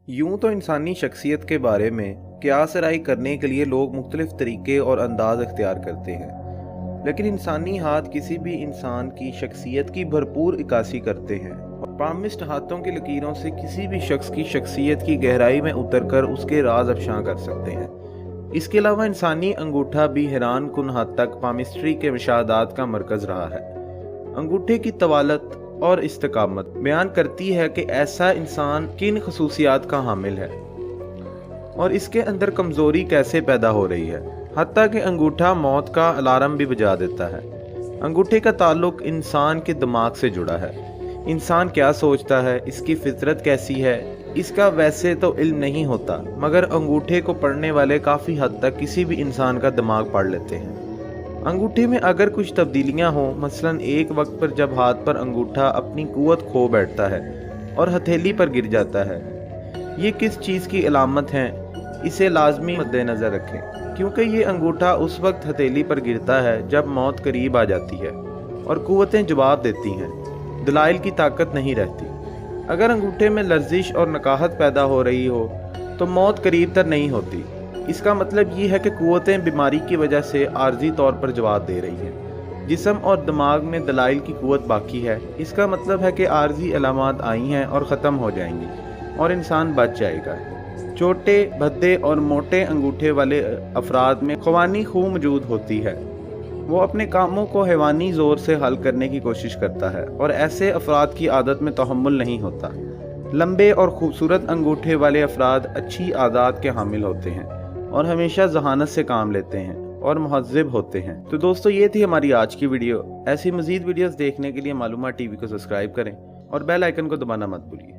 यूं तो इंसानी शख्सियत के बारे में क़ियास राय करने के लिए लोग मुख्तलिफ तरीक़े और अंदाज़ इख्तियार करते हैं, लेकिन इंसानी हाथ किसी भी इंसान की शख्सियत की भरपूर इक्कासी करते हैं और पामिस्ट हाथों की लकीरों से किसी भी शख्स की शख्सियत की गहराई में उतरकर उसके राज अफशां कर सकते हैं। इसके अलावा इंसानी अंगूठा भी हैरान कुन हद तक पामिस्ट्री के मुशाहदात का मरकज़ रहा है। अंगूठे की तवालत और इस्तिकामत बयान करती है कि ऐसा इंसान किन खसूसियात का हामिल है और इसके अंदर कमज़ोरी कैसे पैदा हो रही है। हत्ता कि अंगूठा मौत का अलार्म भी बजा देता है। अंगूठे का ताल्लुक इंसान के दिमाग से जुड़ा है। इंसान क्या सोचता है, इसकी फितरत कैसी है, इसका वैसे तो इल्म नहीं होता, मगर अंगूठे को पढ़ने वाले काफ़ी हद तक किसी भी इंसान का दिमाग पढ़ लेते हैं। अंगूठे में अगर कुछ तब्दीलियां हों, मसलन एक वक्त पर जब हाथ पर अंगूठा अपनी कुव्वत खो बैठता है और हथेली पर गिर जाता है, ये किस चीज़ की अलामत हैं, इसे लाजमी मद्देनज़र रखें, क्योंकि ये अंगूठा उस वक्त हथेली पर गिरता है जब मौत करीब आ जाती है और कुव्वतें जवाब देती हैं, दलाइल की ताकत नहीं रहती। अगर अंगूठे में लर्जिश और नकाहत पैदा हो रही हो तो मौत करीब तर नहीं होती। इसका मतलब ये है कि कुव्वतें बीमारी की वजह से आर्जी तौर पर जवाब दे रही हैं। जिस्म और दिमाग में दलाइल की कुव्वत बाकी है। इसका मतलब है कि आर्जी अलामात आई हैं और ख़त्म हो जाएंगी और इंसान बच जाएगा। छोटे, भद्दे और मोटे अंगूठे वाले अफराद में ख़वानी खूह मौजूद होती है। वो अपने कामों को हैवानी ज़ोर से हल करने की कोशिश करता है और ऐसे अफराद की आदत में तहम्मुल नहीं होता। लंबे और खूबसूरत अंगूठे वाले अफराद अच्छी आदत के हामिल होते हैं और हमेशा जहानत से काम लेते हैं और मुहज़्ज़ब होते हैं। तो दोस्तों, ये थी हमारी आज की वीडियो। ऐसी मज़ीद वीडियोस देखने के लिए मालूमात टीवी को सब्सक्राइब करें और बेल आइकन को दबाना मत भूलिए।